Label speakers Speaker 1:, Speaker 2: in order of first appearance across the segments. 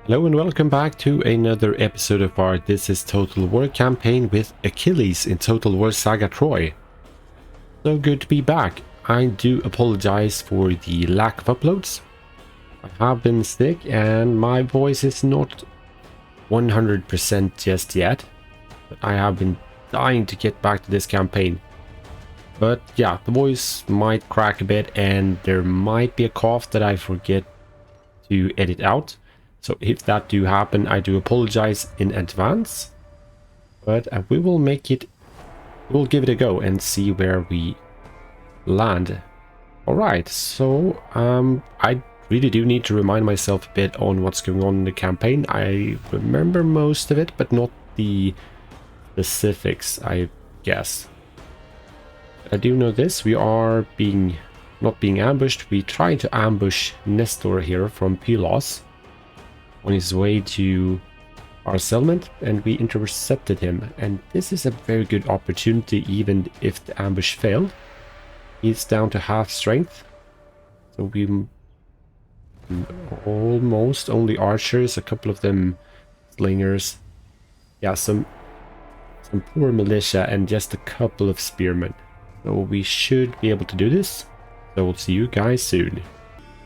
Speaker 1: Hello and welcome back to another episode of our This is Total War campaign with Achilles in Total War Saga Troy. So good to be back. I do apologize for the lack of uploads. I have been sick and my voice is not 100% just yet. But I have been dying to get back to this campaign. But yeah, the voice might crack a bit and there might be a cough that I forget to edit out. So if that do happen, I do apologize in advance, but we will make it, we'll give it a go and see where we land. All right, so I really do need to remind myself a bit on what's going on in the campaign. I remember most of it, but not the specifics, I guess. I do know this, we are not being ambushed. We tried to ambush Nestor here from Pylos on his way to our settlement, and we intercepted him, and this is a very good opportunity even if the ambush failed. He's down to half strength, so we almost only archers, a couple of them slingers, yeah, some poor militia and just a couple of spearmen, so we should be able to do this. So we'll see you guys soon.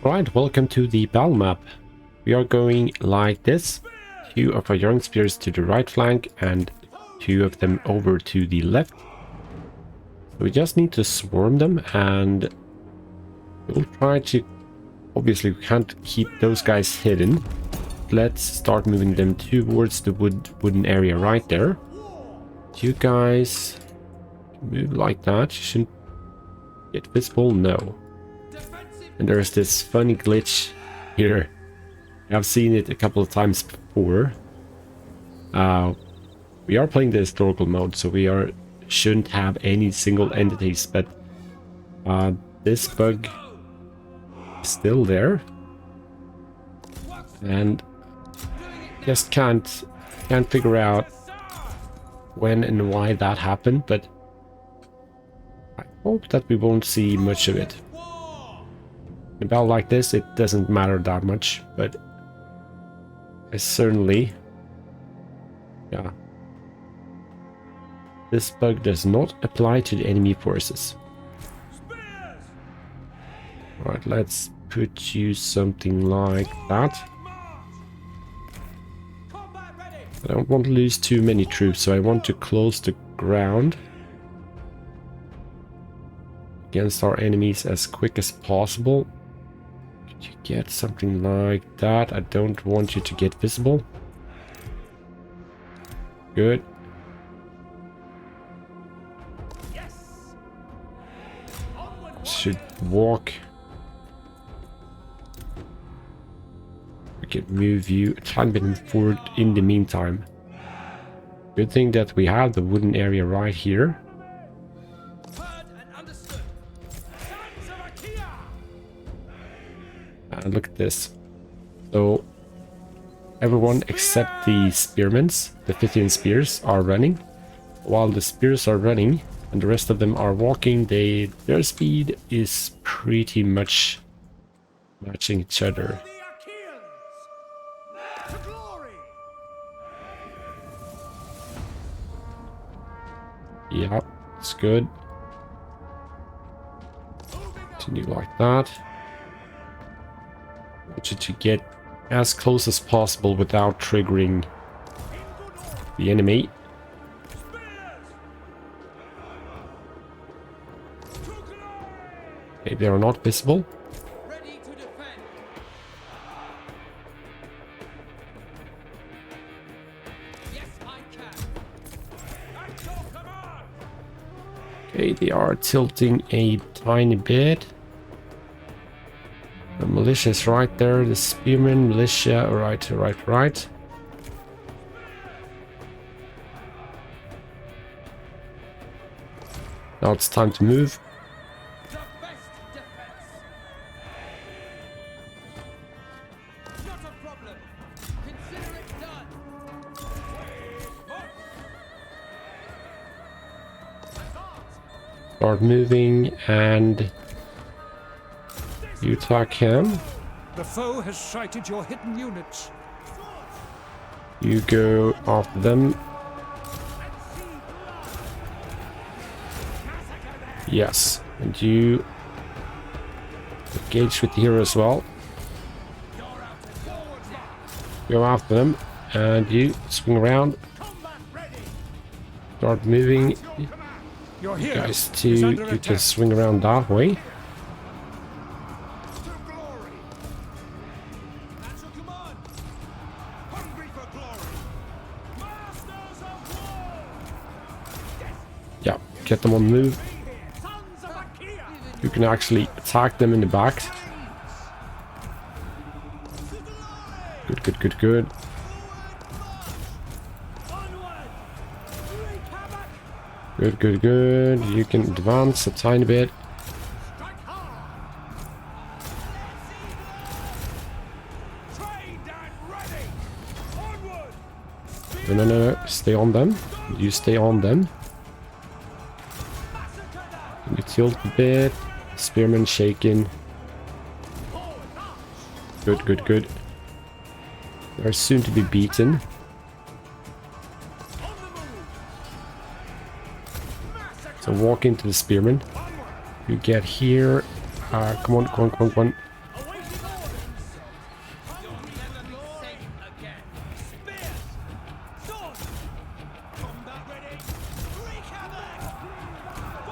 Speaker 1: Alright, welcome to the battle map. We are going like this. 2 of our young spears to the right flank and 2 of them over to the left. So we just need to swarm them, and we'll try to... Obviously we can't keep those guys hidden. Let's start moving them towards the wooden area right there. You guys move like that. You shouldn't get visible. No. And there's this funny glitch here. I've seen it a couple of times before. We are playing the historical mode, so we shouldn't have any single entities, but this bug is still there, and just can't figure out when and why that happened. But I hope that we won't see much of it. In a battle like this, it doesn't matter that much, but I certainly, yeah, this bug does not apply to the enemy forces. Alright, let's put you something like that. I don't want to lose too many troops, so I want to close the ground against our enemies as quick as possible. You get something like that. I don't want you to get visible. Good. Should walk. We can move you a tiny bit forward in the meantime. Good thing that we have the wooden area right here. And look at this. So everyone except the spearmen, the 15 spears, are running. While the spears are running and the rest of them are walking, their speed is pretty much matching each other. Yeah, it's good. Continue like that. I want you to get as close as possible without triggering the enemy. Okay, they are not visible. Okay, they are tilting a tiny bit. The militia is right there, the spearmen, militia, right. Now it's time to move. Start moving and you attack him.
Speaker 2: The foe has sighted your hidden units.
Speaker 1: You go after them. Yes, and you engage with the hero as well. Go after them, and you swing around. Start moving. You guys too, you can swing around that way. Yeah, get them on the move. You can actually attack them in the back. Good, good, good, good. Good, good, good. You can advance a tiny bit. No, no, no, no. Stay on them. You stay on them. You tilt a bit. Spearman shaking. Good, good, good. They're soon to be beaten. So walk into the spearman. You get here. Come on, come on, come on, come on.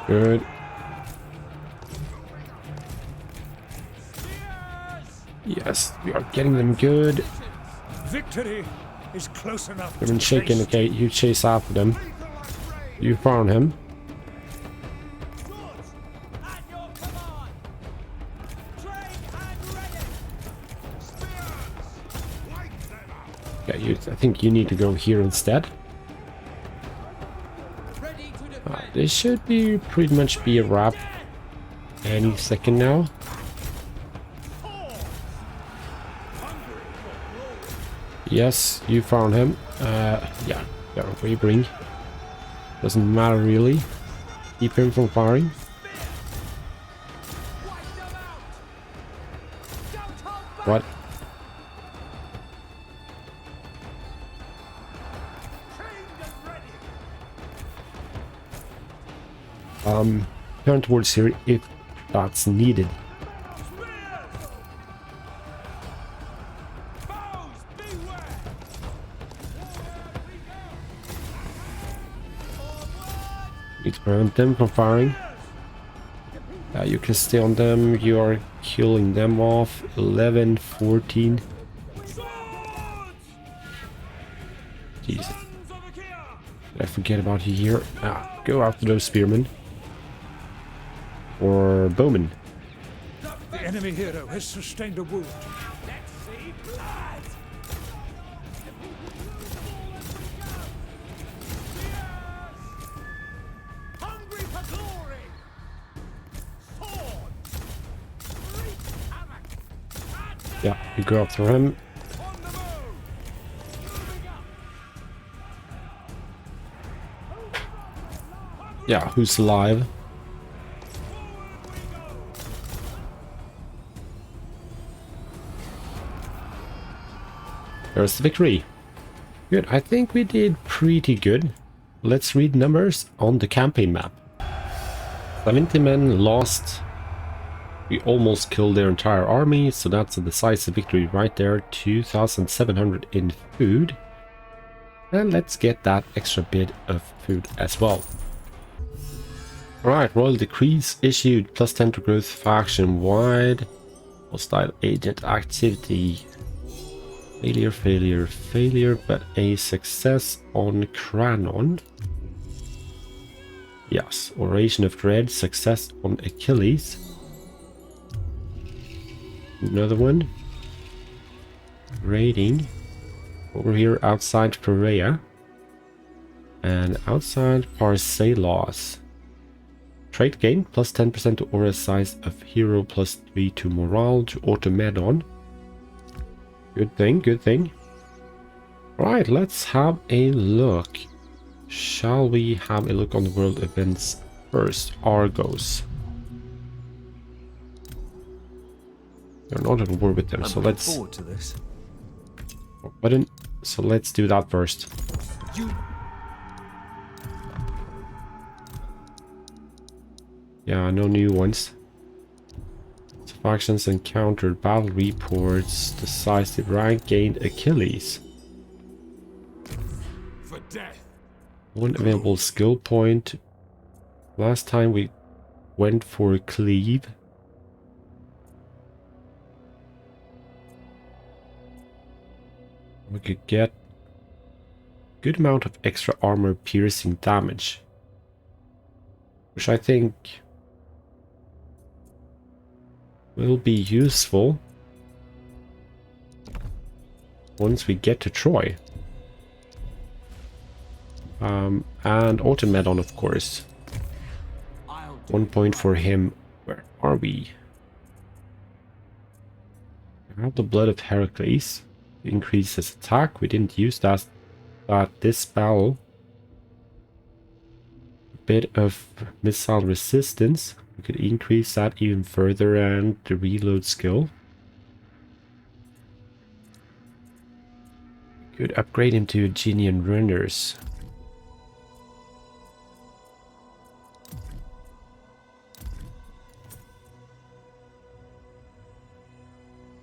Speaker 1: Good. Yes, we are getting them good.
Speaker 2: Victory is close enough.
Speaker 1: They've been shaken. Okay, you chase after them. You found him. Yeah, I think you need to go here instead. This should be pretty much be a wrap any second now. Yes, you found him. Yeah, wavering. Doesn't matter really. Keep him from firing. What? Turn towards here if that's needed. Need to prevent them from firing. You can stay on them. You are killing them off. 11, 14. Jesus. Did I forget about you here? Go after those spearmen. Or bowmen.
Speaker 2: The enemy hero has sustained a wound. Let's see blood. Hungry for glory. Sword.
Speaker 1: Yeah, you go after him. Yeah, who's alive? There's the victory. Good, I think we did pretty good. Let's read numbers on the campaign map. 70 men lost. We almost killed their entire army, so that's a decisive victory right there. 2,700 in food. And let's get that extra bit of food as well. Alright, royal decrees issued. +10 to growth faction wide. Hostile agent activity. Failure, failure, failure, but a success on Cranon. Yes, Oration of Dread, success on Achilles. Another one. Raiding. Over here outside Perea. And outside Parcelos. Trait gain, +10% to aura size of hero, +3 to morale, to Automedon. Good thing, good thing. Right, let's have a look. Shall we have a look on the world events first? Argos. They're not at war with them, so let's...
Speaker 2: forward to this.
Speaker 1: Button. So let's do that first. Yeah, no new ones. Factions encountered, battle reports, decisive rank gained, Achilles.
Speaker 2: For death.
Speaker 1: One available skill point. Last time we went for cleave. We could get a good amount of extra armor piercing damage, which I think will be useful once we get to Troy. And Automedon, of course. 1 point for him. Where are we? I have the Blood of Heracles. Increases attack. We didn't use that this spell. A bit of missile resistance. We could increase that even further, and the reload skill. Could upgrade him to Aeginian runners.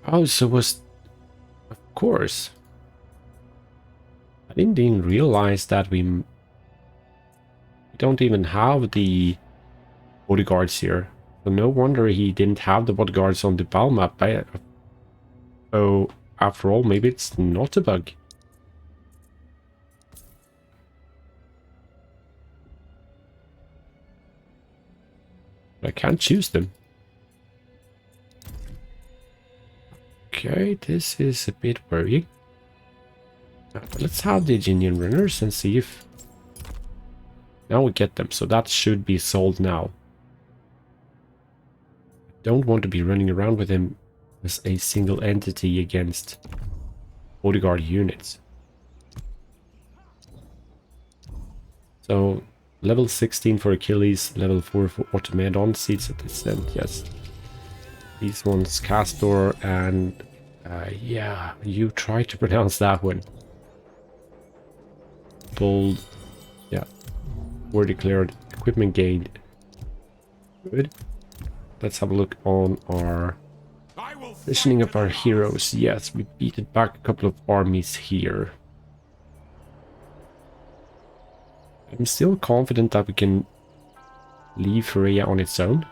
Speaker 1: Oh, so was... Of course. I didn't even realize that we don't even have the bodyguards here. So no wonder he didn't have the bodyguards on the battle map. So after all, maybe it's not a bug. I can't choose them. Okay, this is a bit worrying. But let's have the Aeginian runners and see if... Now we get them, so that should be sold now. Don't want to be running around with him as a single entity against bodyguard units. So, level 16 for Achilles, level 4 for Automedon, seeds at descent, yes. These ones, Castor, and yeah, you try to pronounce that one. Bold, yeah, were declared, equipment gained. Good. Let's have a look on our positioning of our heroes. Yes, we beat back a couple of armies here. I'm still confident that we can leave Pharea on its own.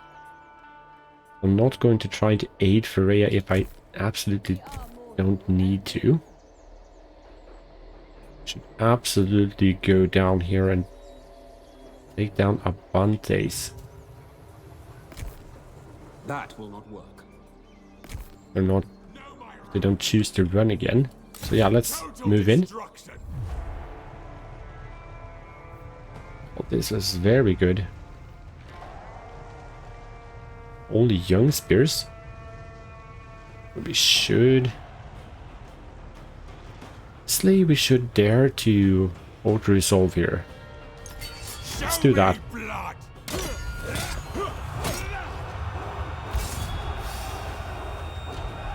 Speaker 1: I'm not going to try to aid Pharea if I absolutely don't need to. Should absolutely go down here and take down Abantes.
Speaker 2: That will not work.
Speaker 1: They're not. They don't choose to run again. So yeah, let's move in. Oh, this is very good. Only young spears. We should... Honestly, we should dare to auto-resolve here. Let's do that.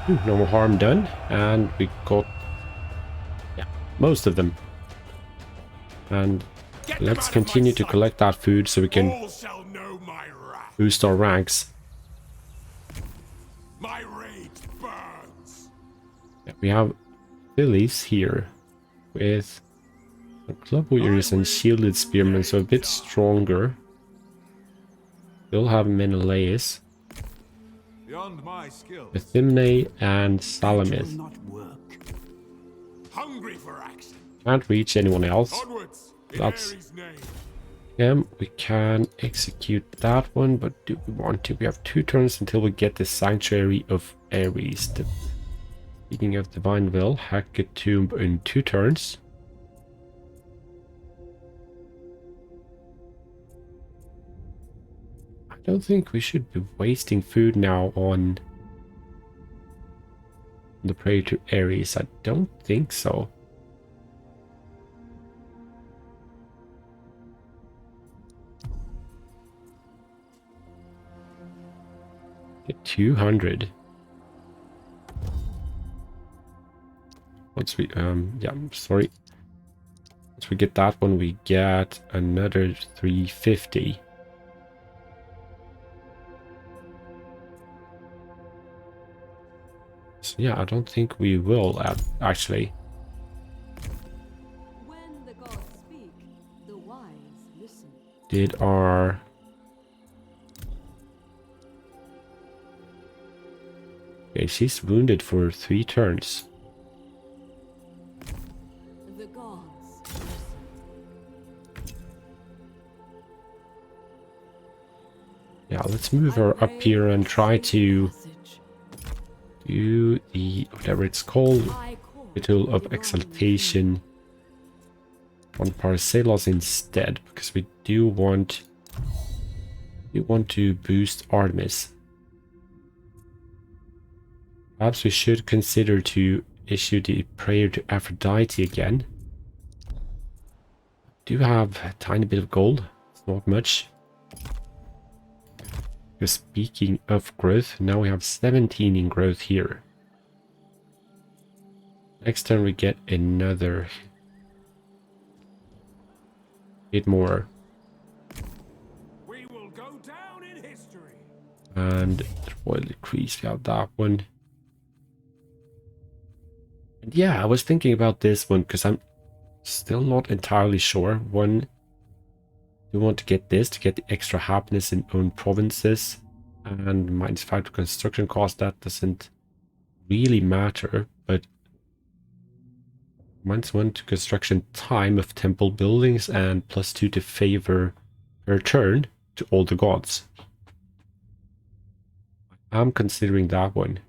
Speaker 1: No more harm done. And we got... yeah, most of them. And let's continue to collect that food so we can boost our ranks.
Speaker 2: My rage burns.
Speaker 1: Yeah, we have Achilles here with club warriors and shielded spearmen, so a bit stronger. We'll have Menelaus,
Speaker 2: Beyond my skill.
Speaker 1: Athymne, and Salamis.
Speaker 2: Hungry for action.
Speaker 1: Can't reach anyone else.
Speaker 2: Onwards.
Speaker 1: That's... yeah, we can execute that one, but do we want to? We have 2 turns until we get the Sanctuary of Ares. Speaking of Divine Will, Hecatomb in 2 turns. I don't think we should be wasting food now on the prayer to Ares. I don't think so. Get 200. Once we, yeah, sorry. Once we get that one, we get another 350. So yeah, I don't think we will actually.
Speaker 3: When the gods speak, the wise listen.
Speaker 1: Did our... Okay, she's wounded for 3 turns.
Speaker 3: The gods listen.
Speaker 1: Yeah, let's move her up here and try to do the, whatever it's called, Ritual of Exaltation on Parcelos instead, because we want to boost Artemis. Perhaps we should consider to issue the prayer to Aphrodite again. Do have a tiny bit of gold. It's not much. Because speaking of growth, now we have 17 in growth here. Next turn we get another bit more.
Speaker 2: We will go down in history.
Speaker 1: And royal decrease, we have that one. And yeah, I was thinking about this one because I'm still not entirely sure. One, we want to get this to get the extra happiness in own provinces and -5 to construction cost. That doesn't really matter, but -1 to construction time of temple buildings and +2 to favor per turn to all the gods. I'm considering that one.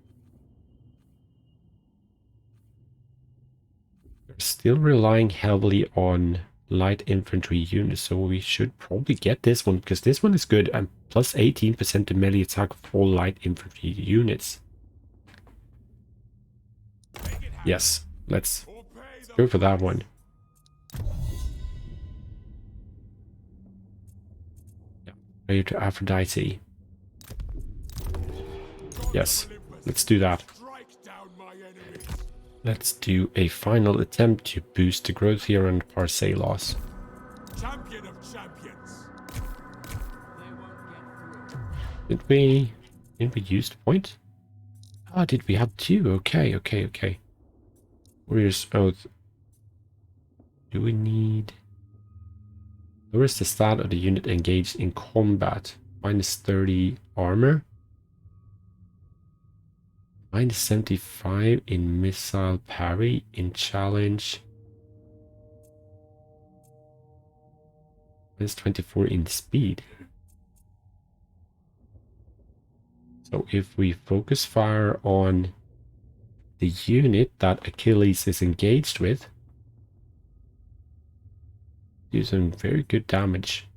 Speaker 1: We're still relying heavily on light infantry units, so we should probably get this one because this one is good and +18% to melee attack for all light infantry units. Yes, let's go for that one. Yeah, prayer to Aphrodite. Yes, let's do that. Let's do a final attempt to boost the growth here on Parcelos.
Speaker 2: Champion of champions.
Speaker 1: Did we use the point? Ah, did we have 2? Okay. Warrior's Oath. Do we need... Where is the stat of the unit engaged in combat? -30 armor. -75 in missile parry, in challenge. -24 in speed. So if we focus fire on the unit that Achilles is engaged with, do some very good damage.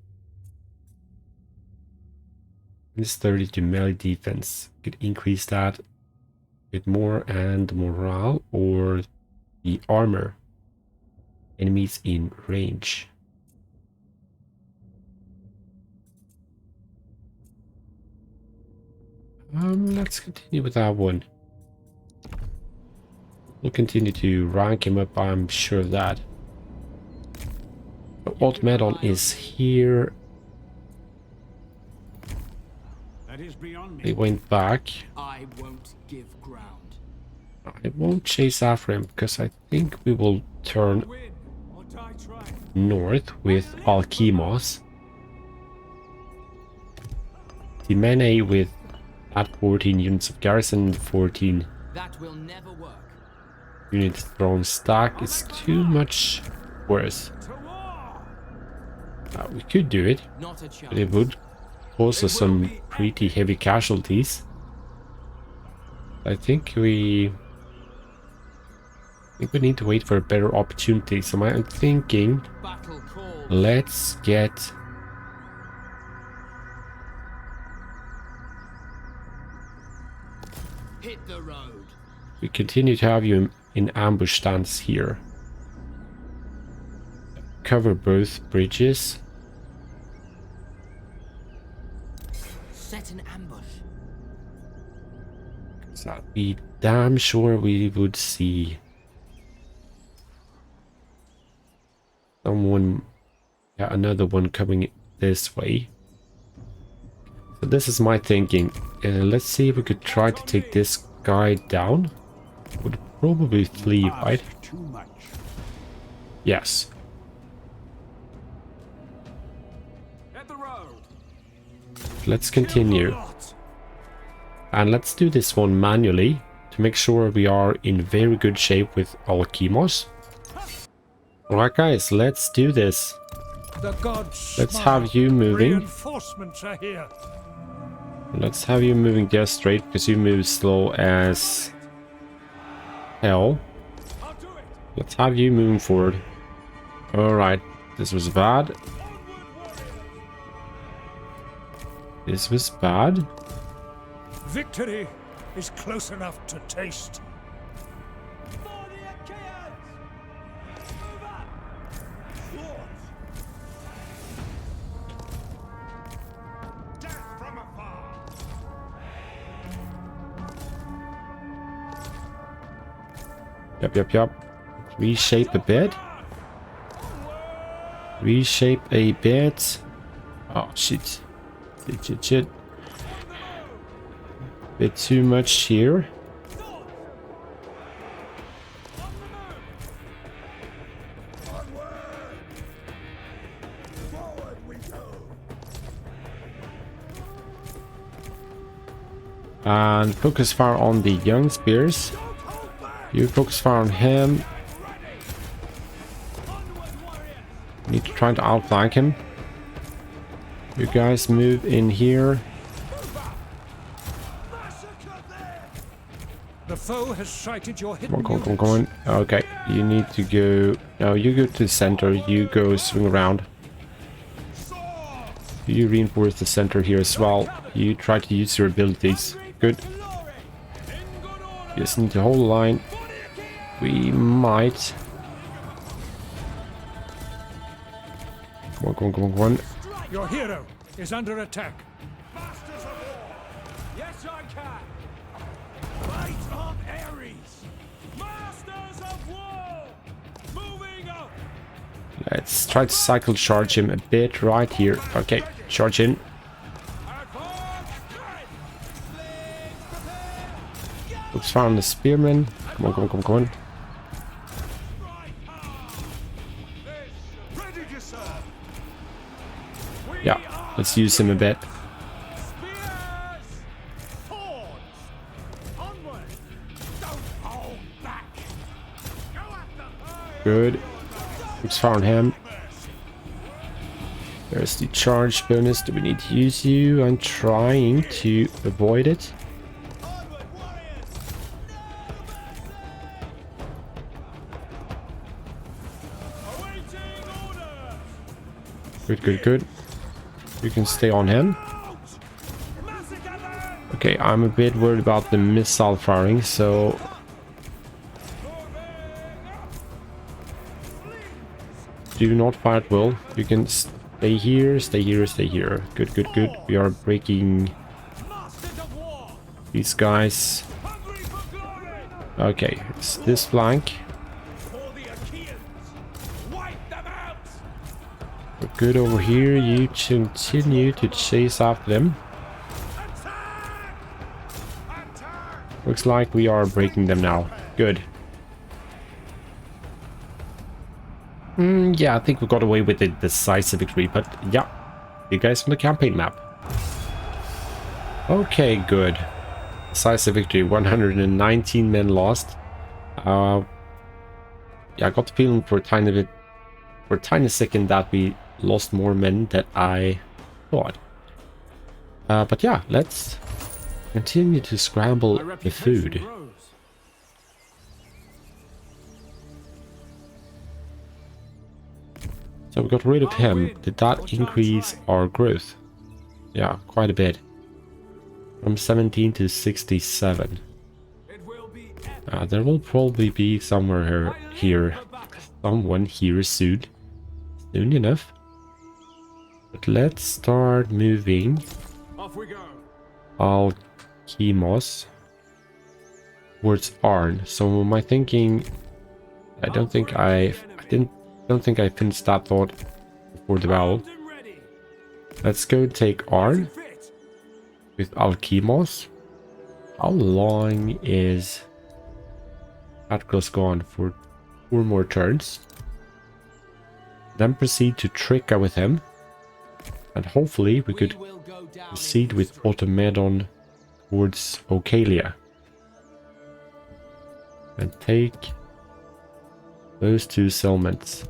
Speaker 1: -30 to melee defense. Could increase that bit more, and morale or the armor. Enemies in range. Let's continue with that one. We'll continue to rank him up, I'm sure of that. The Alt Medal is here.
Speaker 2: That is beyond me.
Speaker 1: They went back.
Speaker 4: I won't give ground.
Speaker 1: I won't chase after him because I think we will turn
Speaker 2: Win or die trying.
Speaker 1: north with Alkimos. Timene with at 14 units of garrison, 14
Speaker 4: That will never work.
Speaker 1: units thrown stack. It's too much worse.
Speaker 2: To war.
Speaker 1: We could do it,
Speaker 4: Not a chance.
Speaker 1: but it would cause us some pretty heavy casualties. I think we need to wait for a better opportunity. So I'm thinking,
Speaker 4: Battle call.
Speaker 1: let's get
Speaker 4: Hit the road.
Speaker 1: we continue to have you in ambush stance here. Cover both bridges.
Speaker 4: Set an ambush.
Speaker 1: So I'd be damn sure we would see Someone, yeah, another one coming this way. So this is my thinking. Let's see if we could try to take this guy down. Would probably flee, right?
Speaker 2: Too much.
Speaker 1: Yes.
Speaker 2: At the road.
Speaker 1: Let's continue. And let's do this one manually to make sure we are in very good shape with Alchemos. Alright guys, let's do this.
Speaker 2: The gods
Speaker 1: Let's
Speaker 2: smile.
Speaker 1: have you moving.
Speaker 2: Reinforcements are here.
Speaker 1: Let's have you moving just straight because you move slow as hell.
Speaker 2: I'll do it.
Speaker 1: Let's have you moving forward. Alright, this was bad. This was bad.
Speaker 2: Victory is close enough to taste.
Speaker 5: For the Achilles! Move up! Swords! Death from afar!
Speaker 1: Yup. Reshape a bit. Reshape a bit. Oh, shit. Shit. Bit too much here.
Speaker 5: Forward we go!
Speaker 1: And focus fire on the young spears. You focus fire on him. Need to try to outflank him. You guys move in here.
Speaker 2: The foe has sighted your hidden
Speaker 1: Come on. Okay, you need to go. No, you go to the center. You go swing around. You reinforce the center here as well. You try to use your abilities. Good. Just need to hold the line. We might. Come on.
Speaker 2: Your hero is under attack.
Speaker 5: Masters of war! Yes, I can! Light of Ares! Masters of war! Moving up!
Speaker 1: Let's try to cycle charge him a bit right here. Okay, charge in. Looks far on the spearman. Come on.
Speaker 5: Ready to serve!
Speaker 1: Yeah, let's use him a bit.
Speaker 5: Spears! Swords! Onward! Don't hold back! Go at them!
Speaker 1: Good. Looks far on him. There's the charge bonus. Do we need to use you? I'm trying to avoid it.
Speaker 5: Onward, warriors! Awaiting orders!
Speaker 1: Good. You can stay on him.
Speaker 5: Massacre them!
Speaker 1: Okay, I'm a bit worried about the missile firing, so do not fire at will. You can stay here. Good. We are breaking
Speaker 5: Masters of war!
Speaker 1: these guys.
Speaker 5: Hungry for glory!
Speaker 1: Okay, it's this flank.
Speaker 5: For the Achilles! Wipe them out!
Speaker 1: We're good over here. You continue to chase after them.
Speaker 5: Attack! Attack!
Speaker 1: Looks like we are breaking them now. Good. Yeah, I think we got away with the decisive victory, but yeah. You guys from the campaign map. Okay, good. Decisive victory. 119 men lost. Yeah, I got the feeling for a tiny second that we lost more men than I thought. But yeah, let's continue to scramble the food. So we got rid of him. Did that increase our growth? Yeah, quite a bit. From 17 to 67. There will probably be somewhere someone here soon enough. But let's start moving
Speaker 5: Off we go!
Speaker 1: Alchemos towards Arn. So my thinking, I didn't Don't think I finished that thought before the battle.
Speaker 5: Armed and ready.
Speaker 1: Let's go take Arn
Speaker 5: Fit.
Speaker 1: with Alkimos. How long is Atlas gone? For 4 more turns. Then proceed to Tricka with him. And hopefully we could
Speaker 4: will go down in
Speaker 1: proceed with
Speaker 4: history.
Speaker 1: Automedon towards Ocalia. And take those 2 settlements.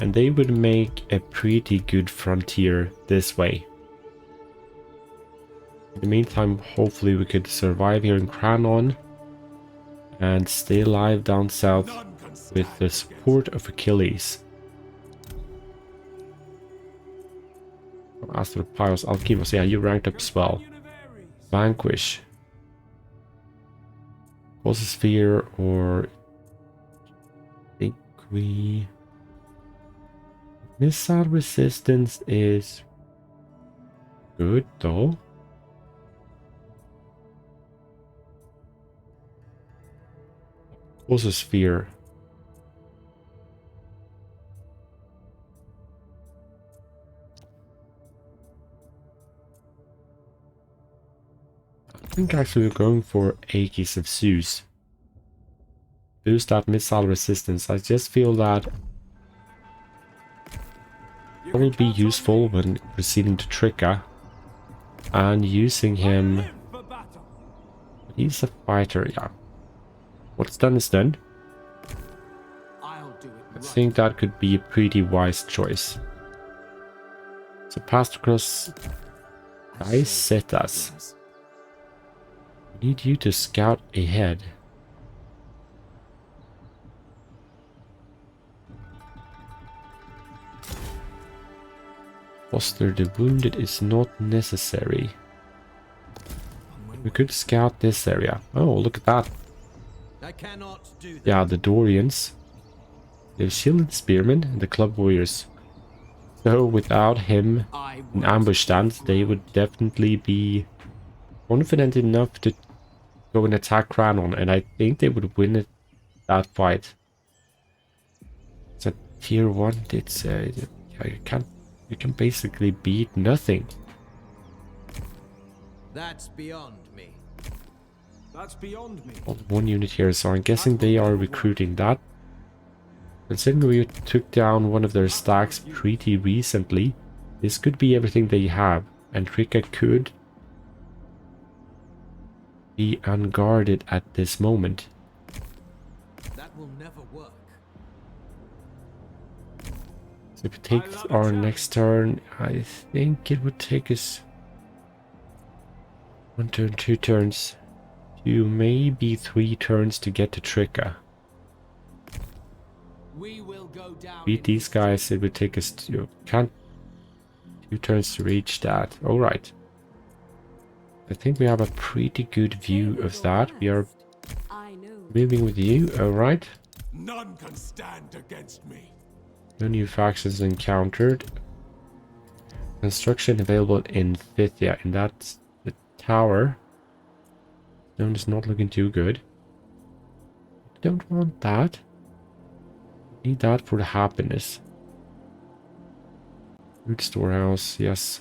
Speaker 1: And they would make a pretty good frontier this way. In the meantime, hopefully we could survive here in Cranon and stay alive down south
Speaker 5: None can stand
Speaker 1: with the support of Achilles. Astropios, Alkimos, yeah, you ranked up as well.
Speaker 5: Union of Ares.
Speaker 1: Vanquish. Sphere, or I think we... Missile resistance is good though. Sphere. I think actually we're going for Achilles of Zeus. Boost that missile resistance. I just feel that it will be useful when proceeding to Tricka and using him.
Speaker 5: Live for battle.
Speaker 1: He's a fighter, yeah. What's done is done.
Speaker 4: I'll do it
Speaker 1: I
Speaker 4: right.
Speaker 1: think that could be a pretty wise choice. So passed across Isetas. Need you to scout ahead. Foster the wounded is not necessary. We could scout this area. Oh, look at that.
Speaker 4: I cannot do that.
Speaker 1: Yeah, the Dorians. The shielded spearmen and the club warriors. So without him
Speaker 4: I
Speaker 1: in
Speaker 4: won't.
Speaker 1: ambush stance, they would definitely be confident enough to go and attack Cranon, and I think they would win it, that fight. It's a tier 1. It's yeah, you can basically beat nothing.
Speaker 4: That's beyond me.
Speaker 5: That's beyond me.
Speaker 1: Only 1 unit here, so I'm guessing they are recruiting that. Considering we took down one of their stacks pretty recently, this could be everything they have, and Tricka could be unguarded at this moment.
Speaker 4: That will never work.
Speaker 1: So if we take our next turn, I think it would take us 1 turn, 2 turns, 2, maybe 3 turns to get to Tricka.
Speaker 4: We will go down.
Speaker 1: Beat
Speaker 4: in
Speaker 1: these
Speaker 4: history.
Speaker 1: guys, it would take us to, can't 2 turns to reach that. Alright. I think we have a pretty good view of that. We are
Speaker 3: I know.
Speaker 1: moving with you, alright.
Speaker 5: None can stand against me.
Speaker 1: No new factions encountered. Construction available in Phthia, and that's the tower. Stone is not looking too good. Don't want that. Need that for the happiness. Food storehouse, yes.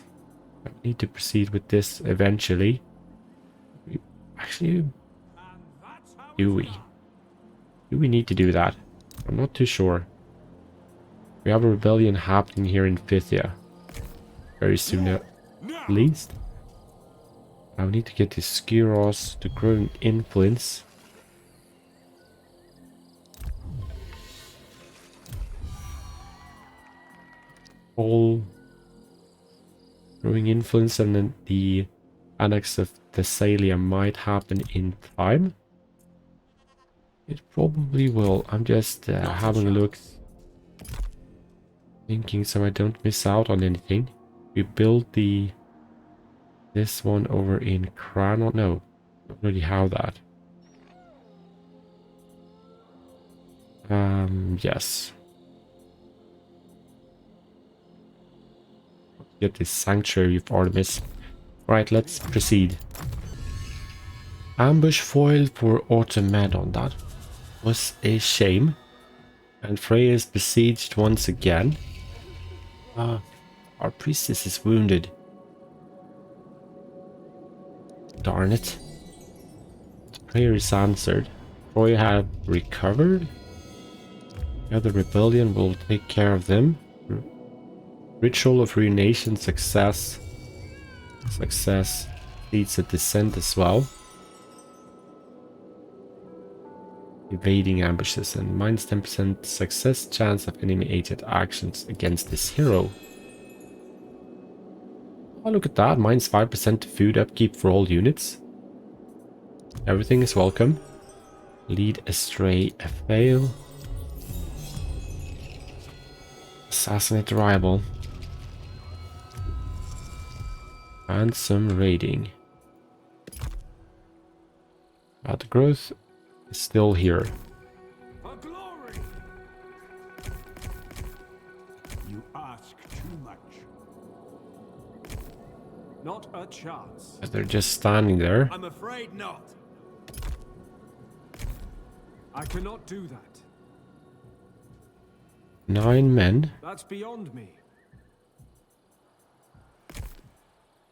Speaker 1: I need to proceed with this eventually. Actually,
Speaker 5: And that's how
Speaker 1: do we? Do we need to do that? I'm not too sure. We have a rebellion happening here in Phthia. Very soon at least. I need to get to Skyros, the growing influence. All growing influence, and then the annex of Thessalia might happen in time. It probably will. I'm just having a look, thinking so I don't miss out on anything. We build this one over in Cranon. No, don't really have that. Yes. Get this sanctuary of Artemis. Right, let's proceed. Ambush foil for Automedon. That was a shame. And Freya is besieged once again. Our priestess is wounded. Darn it. The prayer is answered. Troy have recovered. Yeah, the rebellion will take care of them. Ritual of ruination success. Success leads a descent as well. Evading ambushes and minus 10% success chance of enemy agent actions against this hero. Oh, look at that. Minus 5% food upkeep for all units. Everything is welcome. Lead astray a fail. Assassinate the rival. And some raiding. The growth is still here.
Speaker 5: For glory! You ask too much. Not a chance.
Speaker 1: But they're just standing there.
Speaker 4: I'm afraid not.
Speaker 5: I cannot do that.
Speaker 1: 9 men.
Speaker 5: That's beyond me.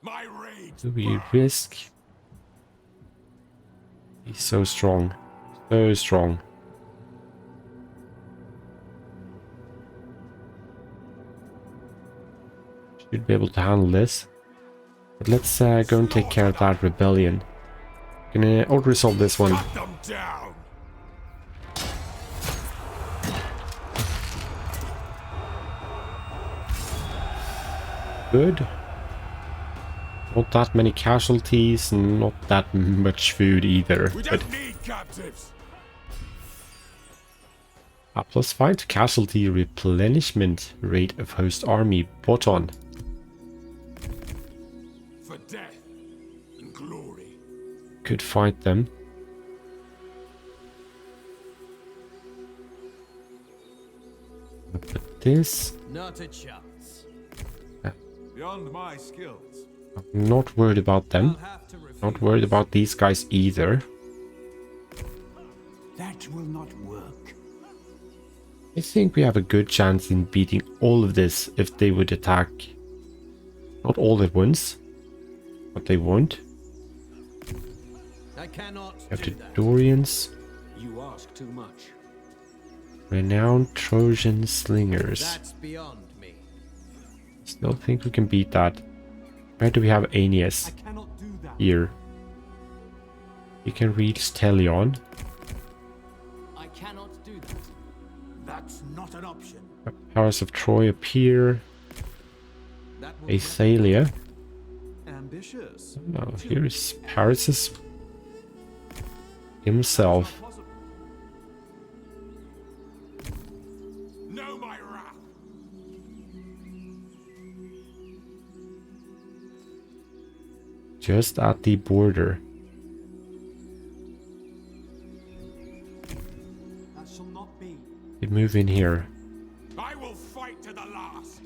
Speaker 4: My rage.
Speaker 1: Do we risk? He's so strong. So strong. Should be able to handle this. But let's go and take care of that rebellion. Gonna auto-resolve this one.
Speaker 5: Cut them down.
Speaker 1: Good. Not that many casualties, not that much food either.
Speaker 5: We
Speaker 1: But
Speaker 5: don't need captives.
Speaker 1: +5 to casualty replenishment rate of host army bought on.
Speaker 5: For death and glory.
Speaker 1: Could fight them. But this,
Speaker 4: Not a chance.
Speaker 5: Beyond my skills.
Speaker 1: I'm not worried about them.
Speaker 4: I'll have to refuse.
Speaker 1: Not worried about these guys either.
Speaker 5: That will not work.
Speaker 1: I think we have a good chance in beating all of this if they would attack. Not all at once, but they won't.
Speaker 4: I cannot
Speaker 1: We have
Speaker 4: do
Speaker 1: the
Speaker 4: that.
Speaker 1: Dorians.
Speaker 5: You ask too much.
Speaker 1: Renowned Trojan slingers.
Speaker 4: That's beyond me.
Speaker 1: Still think we can beat that. Where do we have Aeneas?
Speaker 5: I cannot do that.
Speaker 1: Here. You can reach Telion.
Speaker 4: I cannot do that.
Speaker 5: That's not an option.
Speaker 1: Powers of Troy appear.
Speaker 4: That will
Speaker 1: Athalia.
Speaker 5: Ambitious.
Speaker 1: No, here is Paris himself.
Speaker 5: Know my wrath.
Speaker 1: Just at the border.
Speaker 5: That shall not be.
Speaker 1: They move in here.
Speaker 5: I will fight to the last.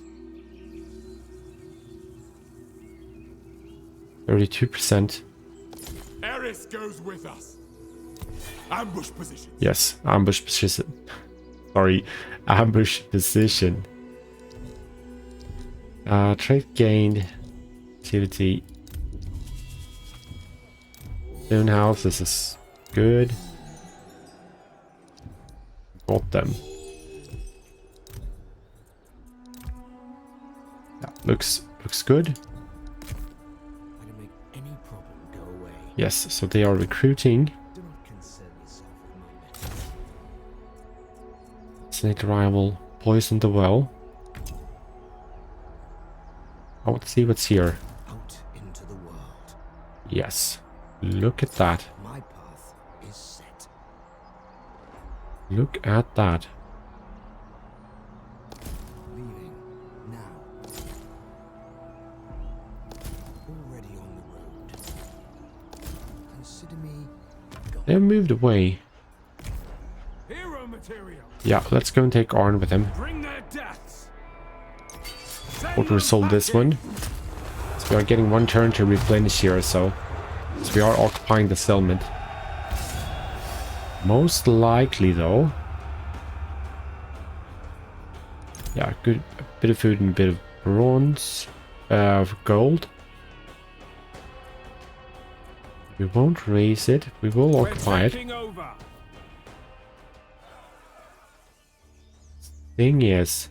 Speaker 1: 32%.
Speaker 5: Eris goes with us. Ambush position.
Speaker 1: Yes, ambush position. Sorry, ambush position. Trait gained. Activity. Stone house, this is good. Got them. That looks good.
Speaker 4: I can make any problem go away.
Speaker 1: Yes, so they are recruiting.
Speaker 4: Do not concern yourself with my methods.
Speaker 1: Snake rival, poison the well. Oh, let's see what's here.
Speaker 4: Out into the world.
Speaker 1: Yes, look at that.
Speaker 4: My path is set.
Speaker 1: Look at that.
Speaker 4: Leaving now. Already on the road. Consider me gone.
Speaker 1: They've moved away.
Speaker 5: Hero material.
Speaker 1: Yeah, let's go and take Arn with him.
Speaker 5: Bring their deaths. Send
Speaker 1: Auto
Speaker 5: them
Speaker 1: resolve
Speaker 5: back
Speaker 1: this
Speaker 5: in.
Speaker 1: one. So we are getting one turn to replenish here, so we are occupying the settlement. Most likely though, Yeah, good. A bit of food and a bit of bronze. Gold. We won't raise it. We will occupy it.
Speaker 5: Over.
Speaker 1: Thing is...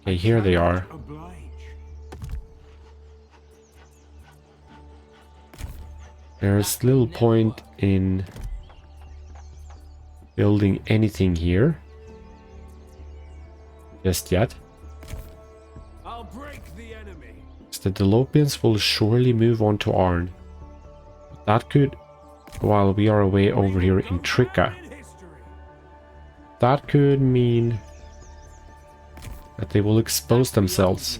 Speaker 1: Okay, here they are.
Speaker 5: Oblige.
Speaker 1: There's little point in building anything here just yet.
Speaker 5: I'll break the enemy.
Speaker 1: The Dolopians will surely move on to Arn. That could, while we are away over here in Tricka, that could mean that they will expose themselves.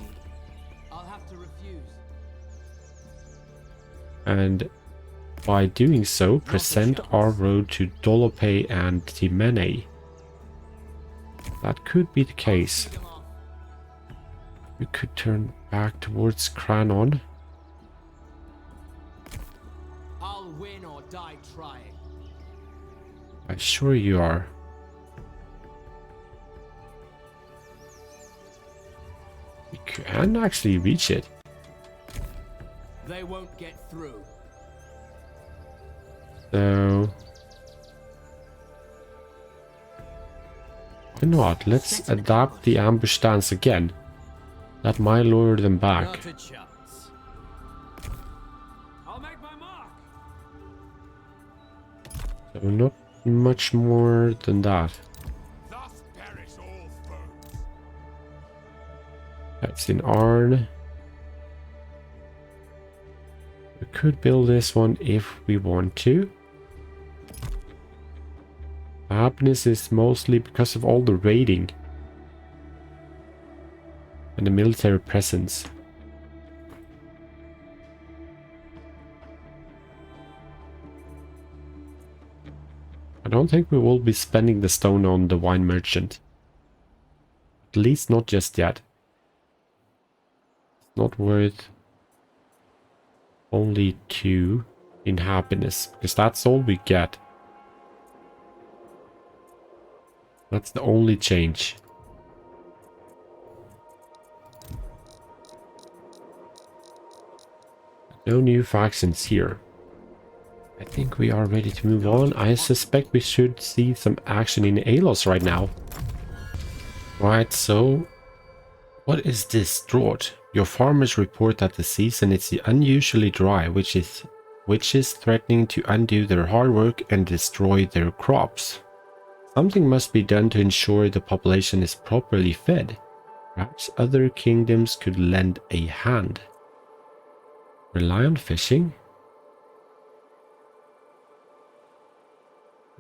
Speaker 4: I'll have to refuse.
Speaker 1: And by doing so, present our road to Dolope and Timene. That could be the case. We could turn back towards Cranon.
Speaker 4: I'll win or die trying.
Speaker 1: I'm sure you are. We can actually reach it.
Speaker 4: They won't get through.
Speaker 1: So... why not? Let's adapt the ambush stance again. That might lure them back.
Speaker 4: Not a chance.
Speaker 5: I'll make my mark.
Speaker 1: So not much more than that.
Speaker 5: Thus perish all foes.
Speaker 1: That's in Arn. We could build this one if we want to. Happiness is mostly because of all the raiding and the military presence. I don't think we will be spending the stone on the wine merchant. At least not just yet. It's not worth only 2 in happiness, because that's all we get. That's the only change. No new factions here. I think we are ready to move on. I suspect we should see some action in Alos right now. Right, so... what is this drought? Your farmers report that the season is unusually dry, which is threatening to undo their hard work and destroy their crops. Something must be done to ensure the population is properly fed. Perhaps other kingdoms could lend a hand. Rely on fishing?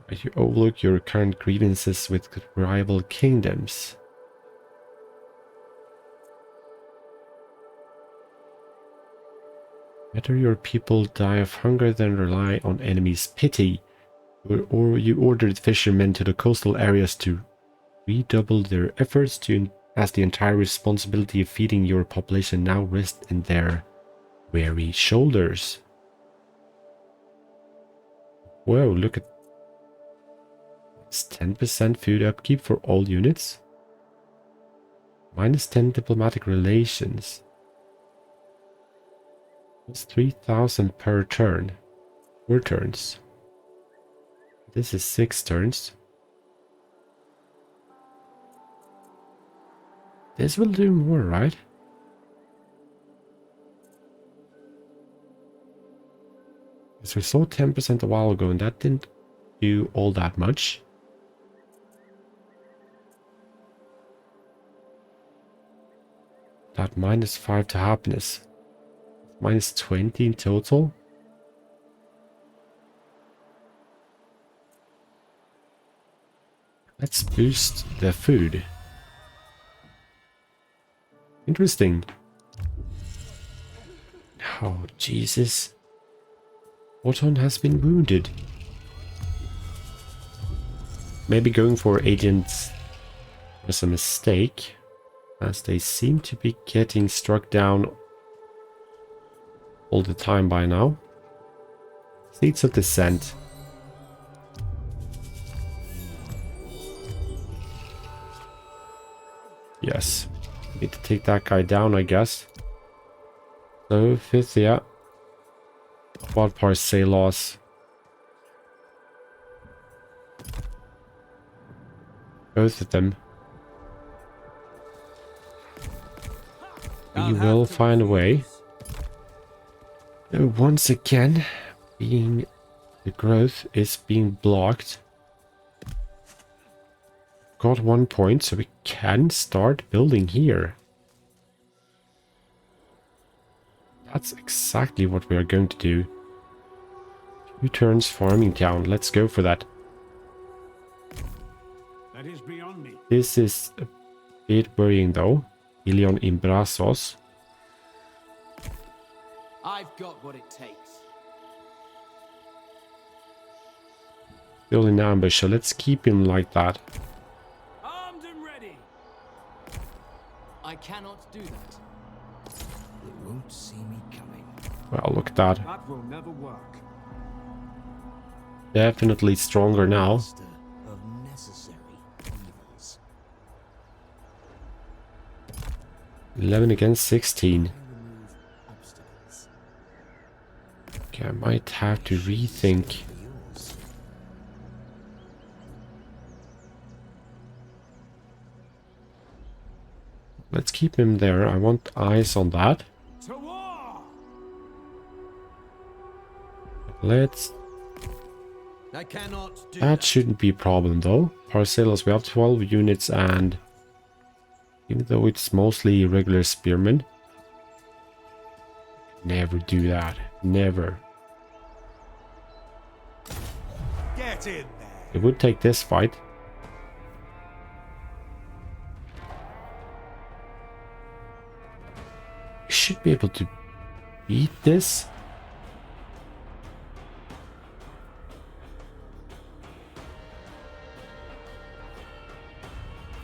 Speaker 1: You overlook your current grievances with rival kingdoms. Better your people die of hunger than rely on enemies' pity. Or you ordered fishermen to the coastal areas to redouble their efforts as the entire responsibility of feeding your population now rests in their weary shoulders. Whoa, look at it's 10% food upkeep for all units. Minus 10 diplomatic relations. It's 3,000 per turn. 4 turns. This is 6 turns. This will do more, right? Because we saw 10% a while ago and that didn't do all that much. That minus 5 to happiness. Minus 20 in total. Let's boost the food. Interesting. Oh, Jesus. Auton has been wounded. Maybe going for agents was a mistake, as they seem to be getting struck down all the time by now. Seeds of Dissent. Yes. Need to take that guy down, I guess. So, 5th, yeah. Quad Parcelos. Both of them. We will find a way. Once again, the growth is being blocked. Got 1 point, so we can start building here. That's exactly what we are going to do. 2 turns farming town. Let's go for that.
Speaker 2: That is beyond me.
Speaker 1: This is a bit worrying though. Ilion in Brazos.
Speaker 4: I've got what it takes.
Speaker 1: Still in ambush, so let's keep him like that.
Speaker 5: Armed and ready.
Speaker 4: I cannot do that. They won't see me coming.
Speaker 1: Well, look at that.
Speaker 2: That will never work.
Speaker 1: Definitely stronger now.
Speaker 4: Master of necessary evils.
Speaker 1: 11 against 16.
Speaker 4: I remove obstacles.
Speaker 1: Okay, I might have to rethink.
Speaker 4: For yours.
Speaker 1: Let's keep him there. I want eyes on that.
Speaker 5: To war.
Speaker 1: Let's...
Speaker 4: I cannot do
Speaker 1: That shouldn't be a problem though. Parcelos, we have 12 units and... Even though it's mostly regular spearmen. Never do that. Never.
Speaker 5: Get in there.
Speaker 1: It would take this fight. We should be able to beat this.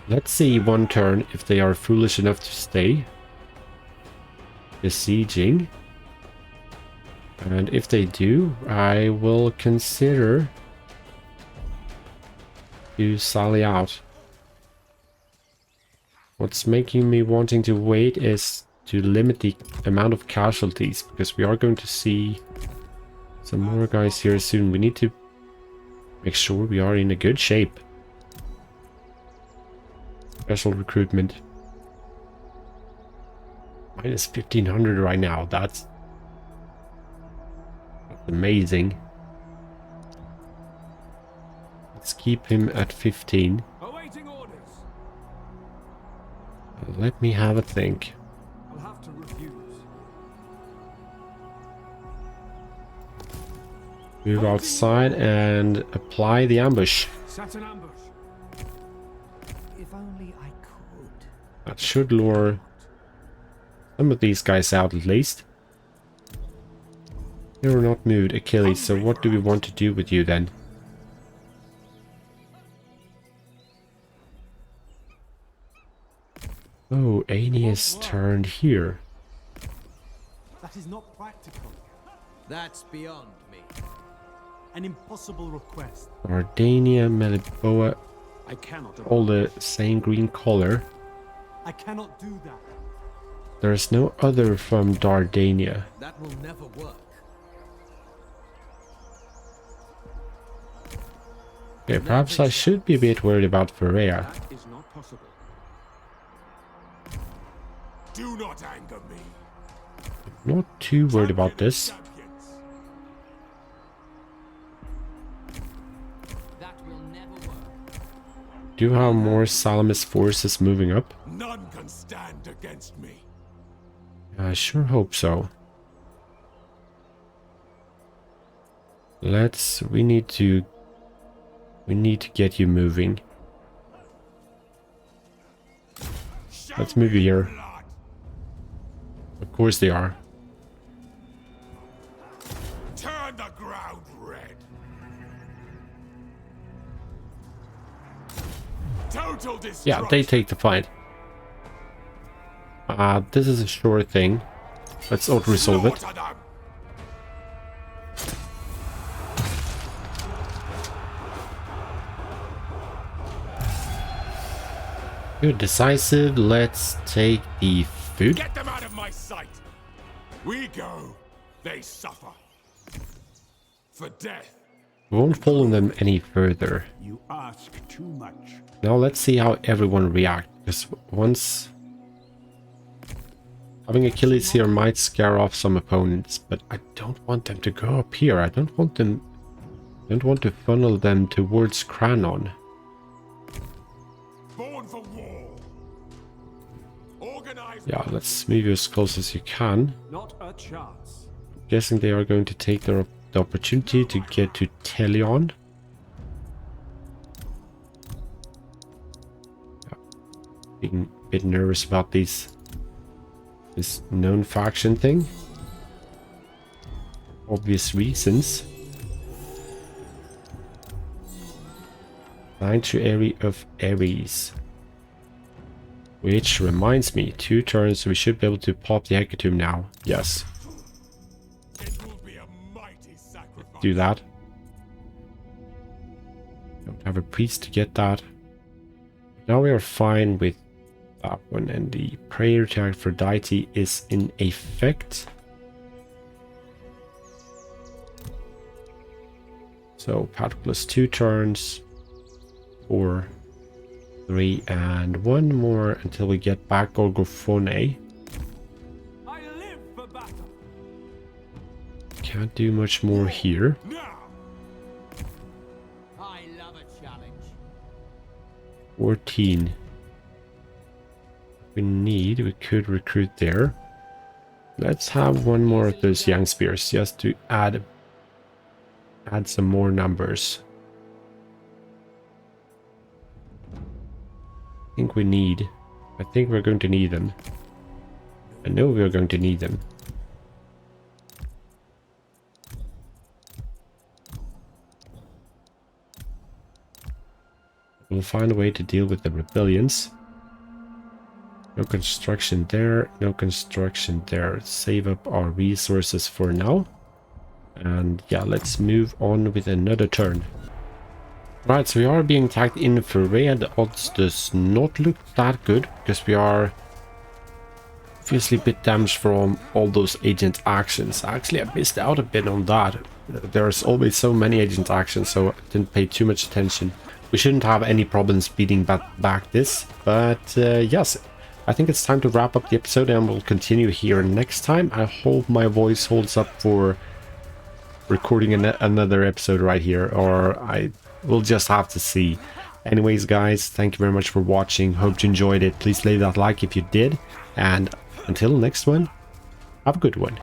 Speaker 1: Let's see 1 turn if they are foolish enough to stay besieging. And if they do, I will consider to sally out. What's making me wanting to wait is to limit the amount of casualties, because we are going to see some more guys here soon. We need to make sure we are in a good shape. Special recruitment. Minus 1500 right now. That's amazing. Let's keep him at 15.
Speaker 5: Awaiting orders.
Speaker 1: Let me have a think.
Speaker 2: I'll have to refuse.
Speaker 1: Move outside and apply the ambush.
Speaker 2: Set an ambush.
Speaker 4: If only I could.
Speaker 1: That should lure some of these guys out at least. You're not moved, Achilles, so what do we want to do with you then? Oh, Aeneas turned here.
Speaker 6: That is not practical.
Speaker 4: That's beyond me.
Speaker 6: An impossible request.
Speaker 1: Dardania, Meliboa,
Speaker 2: I cannot.
Speaker 1: all the same green color.
Speaker 6: I cannot do that.
Speaker 1: There's no other from Dardania.
Speaker 4: That will never work.
Speaker 1: Okay, perhaps I should be a bit worried about Ferrea.
Speaker 2: That is not possible.
Speaker 5: Do not anger me.
Speaker 1: Not too worried about this.
Speaker 5: Champions.
Speaker 4: That will never work.
Speaker 1: Do you have more Salamis forces moving up?
Speaker 5: None can stand against me.
Speaker 1: I sure hope so. We need to get you moving. Let's move you here.
Speaker 5: Blood.
Speaker 1: Of course they are.
Speaker 5: Turn the ground red. Total destruction.
Speaker 1: Yeah, they take the fight. This is a sure thing. Let's auto-resolve it.
Speaker 5: Slaughter them.
Speaker 1: Good, decisive. Let's take the food.
Speaker 5: Get them out of my sight! We go, they suffer. For death.
Speaker 1: We won't follow them any further.
Speaker 2: You ask too much.
Speaker 1: Now let's see how everyone reacts. Because once having Achilles here might scare off some opponents, but I don't want them to go up here. I don't want to funnel them towards Cranon.
Speaker 5: Born for war. Organized.
Speaker 1: Yeah, let's move you as close as you can.
Speaker 6: Not a chance.
Speaker 1: Guessing they are going to take the opportunity to get to Telion. Yeah. Being a bit nervous about this known faction thing. Obvious reasons. Sanctuary of Ares. Which reminds me, 2 turns, we should be able to pop the Hecatomb now. Yes.
Speaker 5: It will be a mighty sacrifice.
Speaker 1: Do that. Don't have a priest to get that. Now we are fine with that one, and the prayer to Aphrodite is in effect. So Patroclus 2 turns, 4, 3, and 1 more until we get back Gorgophone.
Speaker 6: I live for battle.
Speaker 1: Can't do much more here.
Speaker 5: Now.
Speaker 4: I love a challenge.
Speaker 1: 14. We could recruit there. Let's have one more of those young spears just to add some more numbers. I think we're going to need them. I know we're going to need them. We'll find a way to deal with the rebellions. No construction there, no construction there. Save up our resources for now. And yeah, let's move on with another turn. Right, so we are being attacked in infrared. The odds does not look that good, because we are obviously a bit damaged from all those agent actions. Actually, I missed out a bit on that. There's always so many agent actions, so I didn't pay too much attention. We shouldn't have any problems beating back this, but yes, I think it's time to wrap up the episode, and we'll continue here next time. I hope my voice holds up for recording another episode right here, or I will just have to see. Anyways, guys, thank you very much for watching. Hope you enjoyed it. Please leave that like if you did, and until next one, have a good one.